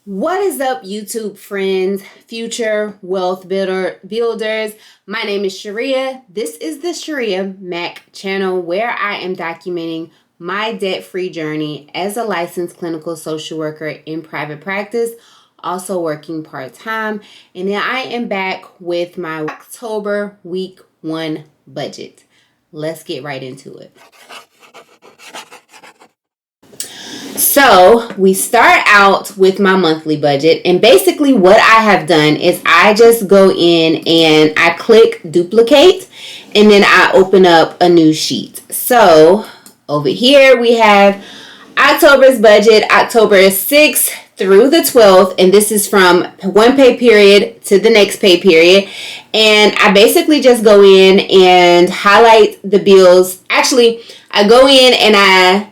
What is up, YouTube friends, future wealth builders? My name is Sharia. This is the Sharia Mac channel where I am documenting my debt-free journey as a licensed clinical social worker in private practice, also working part-time. And then I am back with my October week 1 budget. Let's get right into it. So we start out with my monthly budget, and basically what I have done is I just go in and I click duplicate, and then I open up a new sheet. So over here we have October's budget, October 6th through the 12th, and this is from one pay period to the next pay period. And I basically just go in and highlight the bills. Actually, I go in and I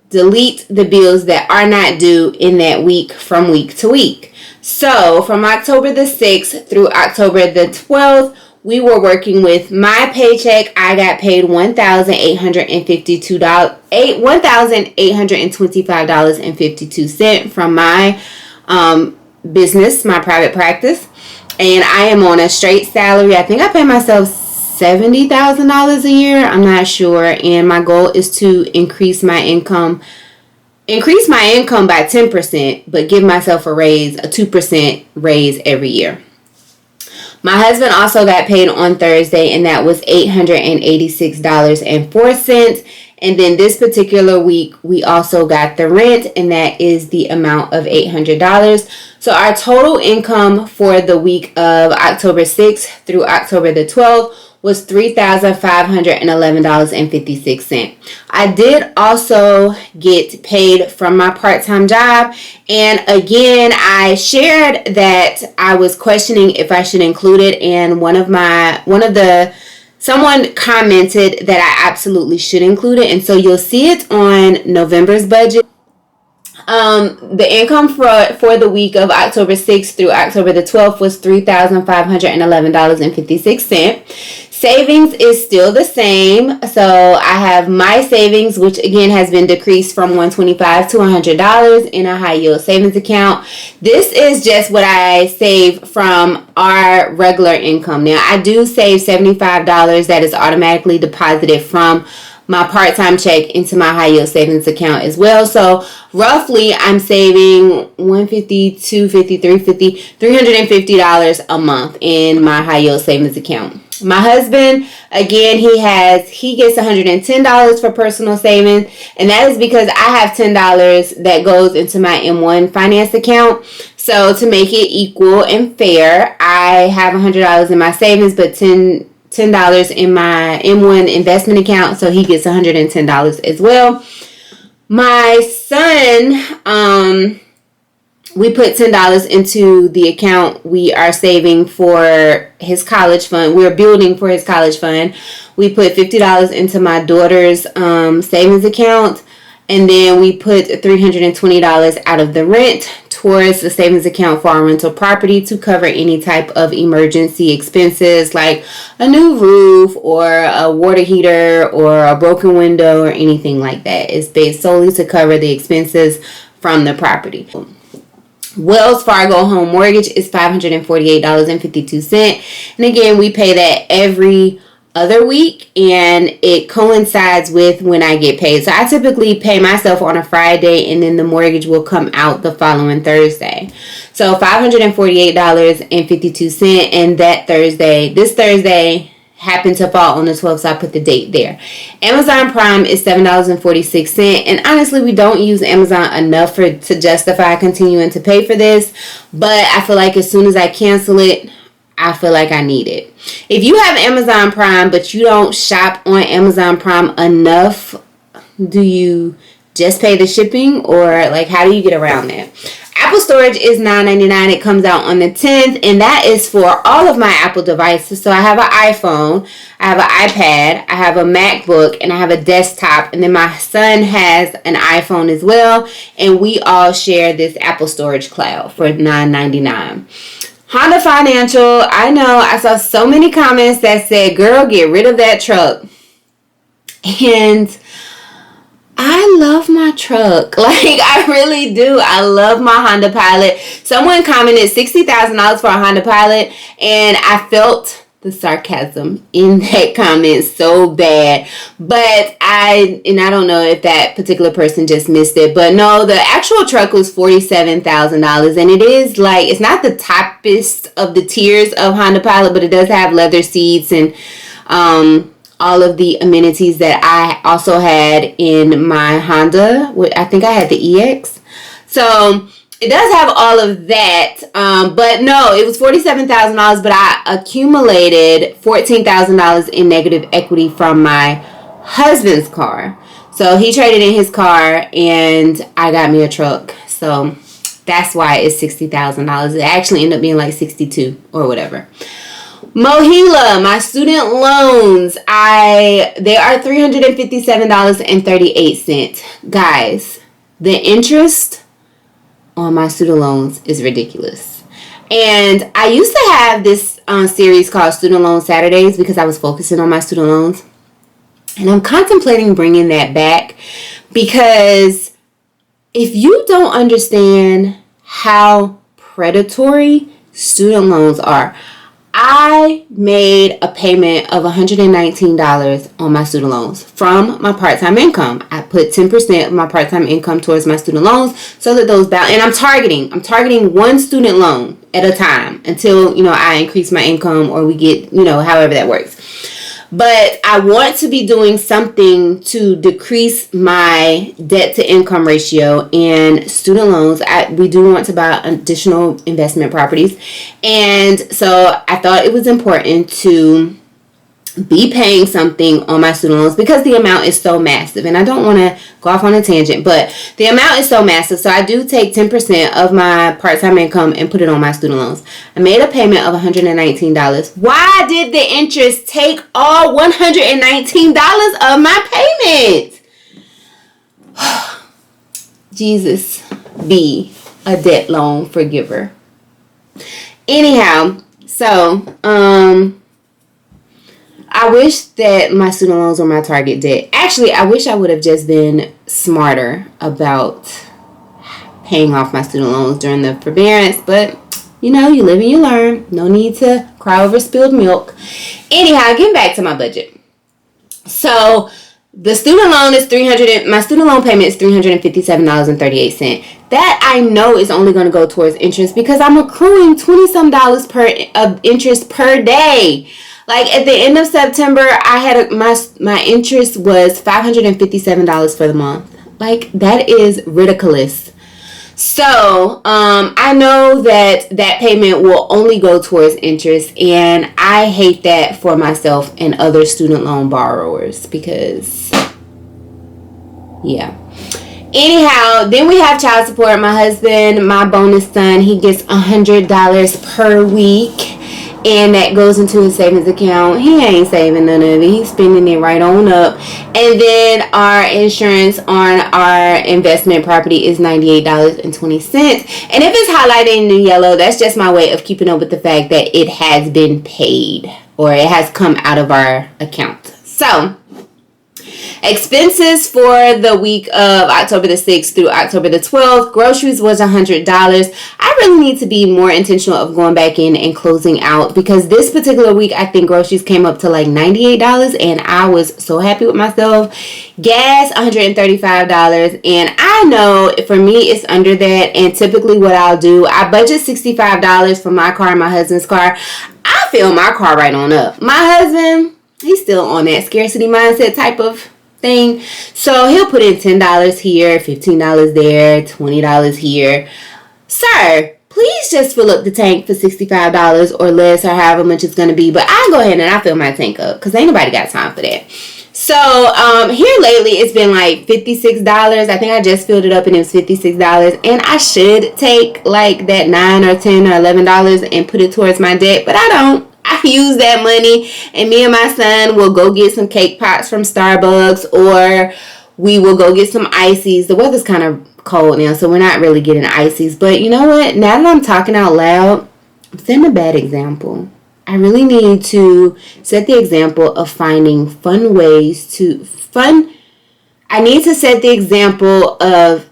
delete the bills that are not due in that week from week to week. So from October the 6th through October the 12th, we were working with my paycheck. I got paid $1,825.52 from my business, my private practice. And I am on a straight salary. I think I pay myself $70,000 a year. I'm not sure. And my goal is to increase my income by 10%, but give myself a 2% raise every year. My husband also got paid on Thursday, and that was $886.04. And then this particular week, we also got the rent, and that is the amount of $800. So our total income for the week of October 6th through October the 12th was $3,511.56. I did also get paid from my part-time job. And again, I shared that I was questioning if I should include it. And someone commented that I absolutely should include it. And so you'll see it on November's budget. The income for the week of October 6th through October the 12th was $3,511.56. Savings is still the same. So I have my savings, which again has been decreased from $125 to $100 in a high yield savings account. This is just what I save from our regular income. Now I do save $75 that is automatically deposited from my part-time check into my high yield savings account as well. So roughly I'm saving $150, $250, $350, $350 a month in my high yield savings account. My husband, again, he gets $110 for personal savings, and that is because I have $10 that goes into my M1 finance account. So to make it equal and fair, I have $100 in my savings, but $10 in my M1 investment account, so he gets $110 as well. My son, we put $10 into the account we are saving for his college fund. We're building for his college fund. We put $50 into my daughter's savings account. And then we put $320 out of the rent towards the savings account for our rental property to cover any type of emergency expenses like a new roof or a water heater or a broken window or anything like that. It's based solely to cover the expenses from the property. Wells Fargo home mortgage is $548.52. And again, we pay that every other week, and it coincides with when I get paid. So I typically pay myself on a Friday, and then the mortgage will come out the following Thursday. So $548.52, and this Thursday happened to fall on the 12th, so I put the date there. Amazon Prime is $7.46, and honestly, we don't use Amazon enough to justify continuing to pay for this, but I feel like as soon as I cancel it, I feel like I need it. If you have Amazon Prime, but you don't shop on Amazon Prime enough, do you just pay the shipping, or like how do you get around that? Apple storage is $9.99. It comes out on the 10th, and that is for all of my Apple devices. So I have an iPhone, I have an iPad, I have a MacBook, and I have a desktop. And then my son has an iPhone as well, and we all share this Apple storage cloud for $9.99. Honda Financial, I know I saw so many comments that said, girl, get rid of that truck. And I love my truck. Like, I really do. I love my Honda Pilot. Someone commented $60,000 for a Honda Pilot, and I felt the sarcasm in that comment so bad. But I don't know if that particular person just missed it. But no, the actual truck was $47,000. And it is like, it's not the toppest of the tiers of Honda Pilot, but it does have leather seats and all of the amenities that I also had in my Honda. I think I had the EX. So it does have all of that, but no, it was $47,000, but I accumulated $14,000 in negative equity from my husband's car. So he traded in his car, and I got me a truck. So that's why it's $60,000. It actually ended up being like $62,000 or whatever. Mohila, my student loans, they are $357.38. Guys, the interest on my student loans is ridiculous. And I used to have this series called Student Loan Saturdays because I was focusing on my student loans. And I'm contemplating bringing that back because if you don't understand how predatory student loans are, I made a payment of $119 on my student loans from my part-time income. I put 10% of my part-time income towards my student loans so that those balance. And I'm targeting one student loan at a time until, I increase my income or we get, however that works. But I want to be doing something to decrease my debt to income ratio and student loans. We do want to buy additional investment properties. And so I thought it was important to be paying something on my student loans because the amount is so massive. And I don't want to go off on a tangent, but the amount is so massive. So I do take 10% of my part-time income and put it on my student loans. I made a payment of $119. Why did the interest take all $119 of my payment? Jesus, be a debt loan forgiver. Anyhow, so, I wish that my student loans were my target debt. Actually, I wish I would have just been smarter about paying off my student loans during the forbearance. But, you live and you learn. No need to cry over spilled milk. Anyhow, getting back to my budget. So, the student loan is my student loan payment is $357.38. That I know is only going to go towards interest because I'm accruing $20-some of interest per day. Like at the end of September, I had my interest was $557 for the month. Like that is ridiculous. So I know that payment will only go towards interest, and I hate that for myself and other student loan borrowers because, yeah. Anyhow, then we have child support. My husband, my bonus son, he gets $100 per week. And that goes into his savings account. He ain't saving none of it. He's spending it right on up. And then our insurance on our investment property is $98.20. And if it's highlighted in the yellow, that's just my way of keeping up with the fact that it has been paid or it has come out of our account. So, expenses for the week of October the 6th through October the 12th. Groceries was $100. I really need to be more intentional of going back in and closing out because this particular week, I think groceries came up to like $98 and I was so happy with myself. Gas, $135. And I know for me, it's under that. And typically what I'll do, I budget $65 for my car and my husband's car. I fill my car right on up. My husband, he's still on that scarcity mindset type of thing. So he'll put in $10 here, $15 there, $20 here. Sir, please just fill up the tank for $65 or less or however much it's going to be. But I go ahead and I fill my tank up because ain't nobody got time for that. So here lately it's been like $56. I think I just filled it up and it was $56. And I should take like that $9 or $10 or $11 and put it towards my debt. But I don't. I use that money and me and my son will go get some cake pops from Starbucks or we will go get some ices. The weather's kind of cold now, so we're not really getting ices. But you know what? Now that I'm talking out loud, I'm setting a bad example. I really need to set the example of finding fun ways to I need to set the example of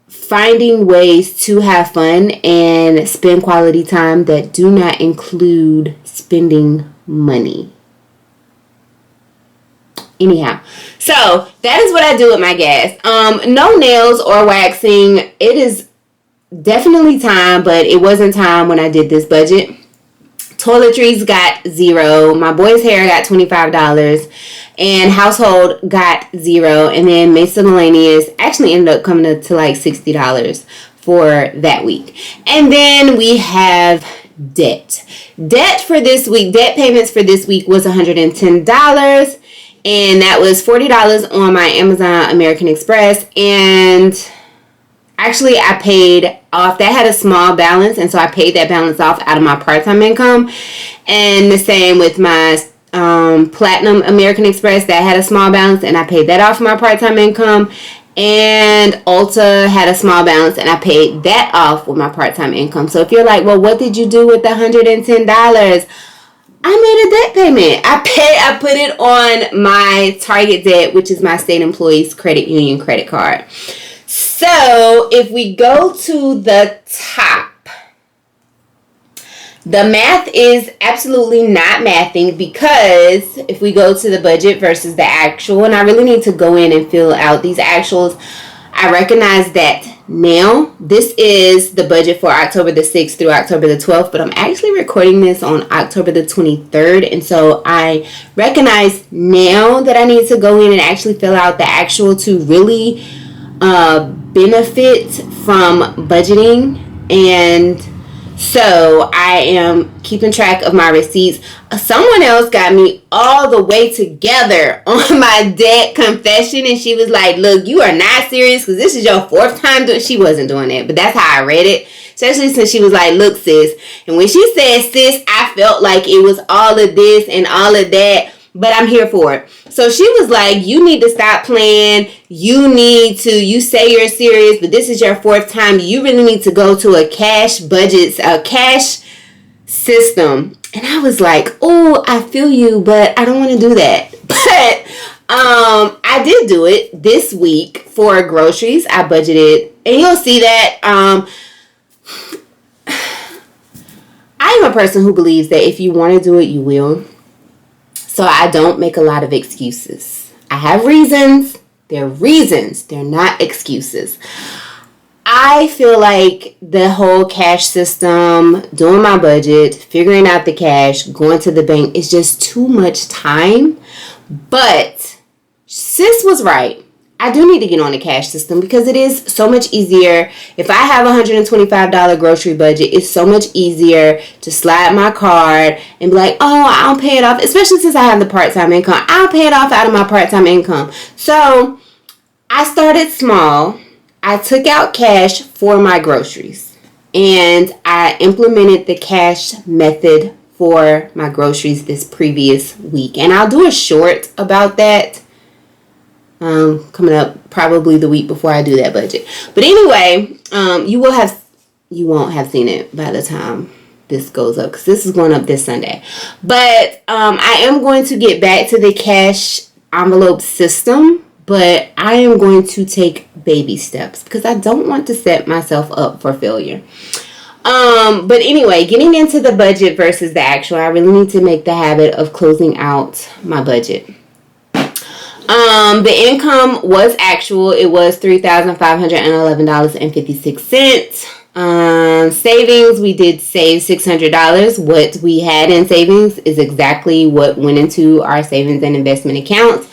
finding ways to have fun and spend quality time that do not include spending money. Anyhow, so that is what I do with my gas. No nails or waxing. It is definitely time, but it wasn't time when I did this budget. Toiletries got $0. My boy's hair got $25. And household got $0. And then miscellaneous actually ended up coming up to like $60 for that week. And then we have debt. Debt payments for this week was $110. And that was $40 on my Amazon American Express. And actually, I paid off. That had a small balance. And so I paid that balance off out of my part-time income. And the same with my Platinum American Express. That had a small balance. And I paid that off my part-time income. And Ulta had a small balance. And I paid that off with my part-time income. So if you're like, well, what did you do with the $110? I made a debt payment. I put it on my Target debt, which is my state employees credit union credit card. So if we go to the top, the math is absolutely not mathing, because if we go to the budget versus the actual, and I really need to go in and fill out these actuals. I recognize that now. This is the budget for October the 6th through October the 12th, but I'm actually recording this on October the 23rd, and so I recognize now that I need to go in and actually fill out the actual to really benefit from budgeting. And so I am keeping track of my receipts. Someone else got me all the way together on my debt confession, and she was like, look, you are not serious because this is your 4th time doing. She wasn't doing it, but that's how I read it. Especially since she was like, look, sis. And when she said sis, I felt like it was all of this and all of that, but I'm here for it. So she was like, you need to stop playing. You say you're serious, but this is your 4th time. You really need to go to a cash system. And I was like, oh, I feel you, but I don't want to do that. But I did do it this week for groceries. I budgeted, and you'll see that I am a person who believes that if you want to do it, you will. So I don't make a lot of excuses. I have reasons. They're reasons. They're not excuses. I feel like the whole cash system, doing my budget, figuring out the cash, going to the bank is just too much time. But sis was right. I do need to get on the cash system because it is so much easier. If I have a $125 grocery budget, it's so much easier to slide my card and be like, oh, I'll pay it off. Especially since I have the part-time income. I'll pay it off out of my part-time income. So I started small. I took out cash for my groceries. And I implemented the cash method for my groceries this previous week. And I'll do a short about that. Coming up probably the week before I do that budget. But anyway, you won't have seen it by the time this goes up, because this is going up this Sunday. But I am going to get back to the cash envelope system, but I am going to take baby steps because I don't want to set myself up for failure. But anyway, getting into the budget versus the actual, I really need to make the habit of closing out my budget. The income was actual. It was $3,511.56. Savings, we did save $600. What we had in savings is exactly what went into our savings and investment accounts.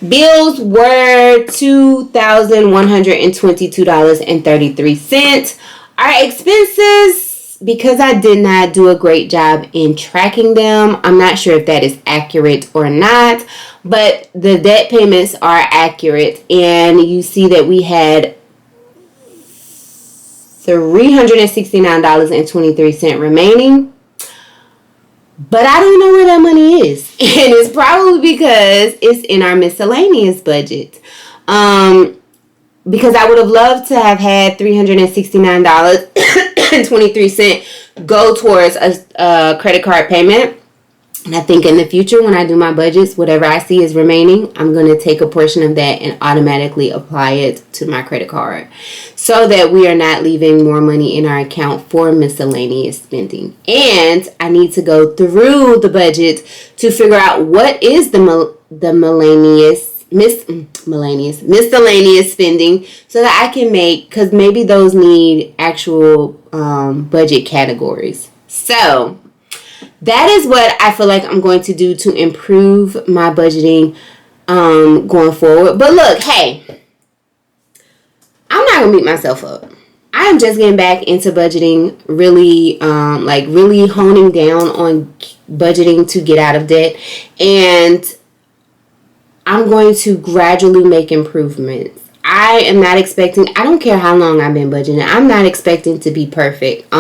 Bills were $2,122.33. Our expenses, because I did not do a great job in tracking them, I'm not sure if that is accurate or not, but the debt payments are accurate, and you see that we had $369.23 remaining. But I don't know where that money is. And it's probably because it's in our miscellaneous budget. Because I would have loved to have had $369.23 go towards a credit card payment. And I think in the future, when I do my budgets, whatever I see is remaining, I'm going to take a portion of that and automatically apply it to my credit card so that we are not leaving more money in our account for miscellaneous spending. And I need to go through the budget to figure out what is the miscellaneous spending so that I can make, because maybe those need actual budget categories. So that is what I feel like I'm going to do to improve my budgeting going forward. But look, hey, I'm not going to beat myself up. I am just getting back into budgeting, really honing down on budgeting to get out of debt. And I'm going to gradually make improvements. I am not expecting, I don't care how long I've been budgeting, I'm not expecting to be perfect.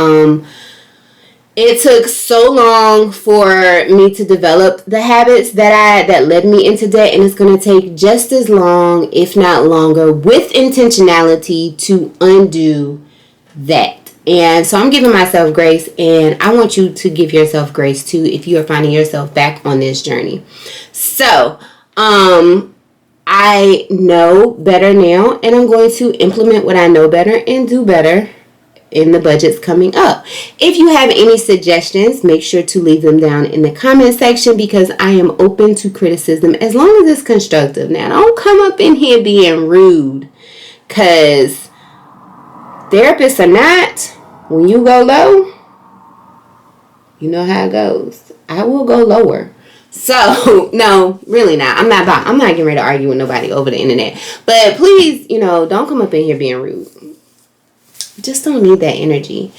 It took so long for me to develop the habits that led me into debt, and it's going to take just as long, if not longer, with intentionality to undo that. And so I'm giving myself grace, and I want you to give yourself grace too if you are finding yourself back on this journey. So, I know better now, and I'm going to implement what I know better and do better in the budgets coming up. If you have any suggestions, make sure to leave them down in the comment section, because I am open to criticism as long as it's constructive. Now, don't come up in here being rude, because therapists are not. When you go low, you know how it goes. I will go lower. So, no, really not. I'm not getting ready to argue with nobody over the internet. But please, don't come up in here being rude. Just don't need that energy.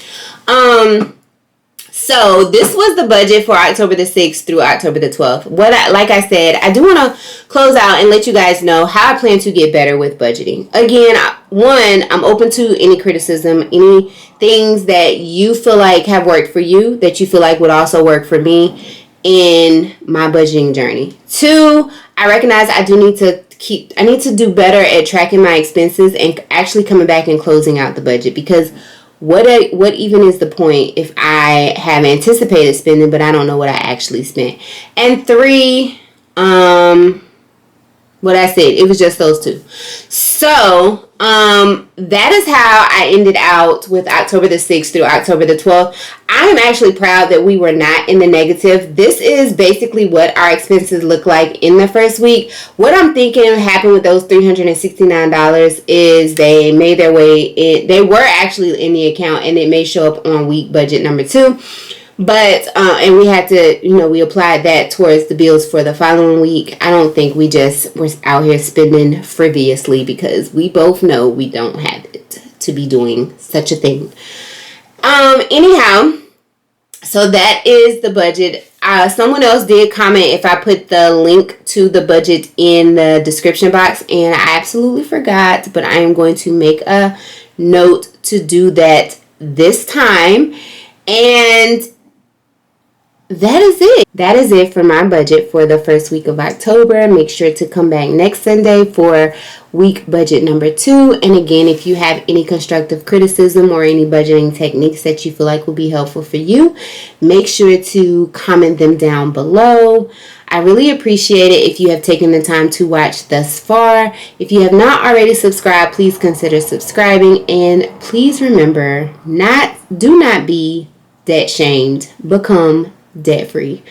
So this was the budget for October the 6th through October the 12th. Like I said, I do want to close out and let you guys know how I plan to get better with budgeting. Again, one, I'm open to any criticism, any things that you feel like have worked for you, that you feel like would also work for me in my budgeting journey. Two, I recognize I need to do better at tracking my expenses and actually coming back and closing out the budget, because what even is the point if I have anticipated spending but I don't know what I actually spent? And three, what I said, it was just those two. So that is how I ended out with October the 6th through October the 12th. I am actually proud that we were not in the negative. This is basically what our expenses look like in the first week. What I'm thinking happened with those $369 is they made their way in. They were actually in the account, and it may show up on week budget number 2. But, and we had to, we applied that towards the bills for the following week. I don't think we just were out here spending frivolously, because we both know we don't have it to be doing such a thing. Anyhow, so that is the budget. Someone else did comment if I put the link to the budget in the description box, and I absolutely forgot, but I am going to make a note to do that this time. And that is it. That is it for my budget for the first week of October. Make sure to come back next Sunday for week budget number 2. And again, if you have any constructive criticism or any budgeting techniques that you feel like will be helpful for you, make sure to comment them down below. I really appreciate it if you have taken the time to watch thus far. If you have not already subscribed, please consider subscribing. And please remember, do not be debt shamed. Become debt free.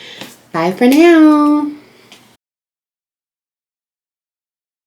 Bye for now.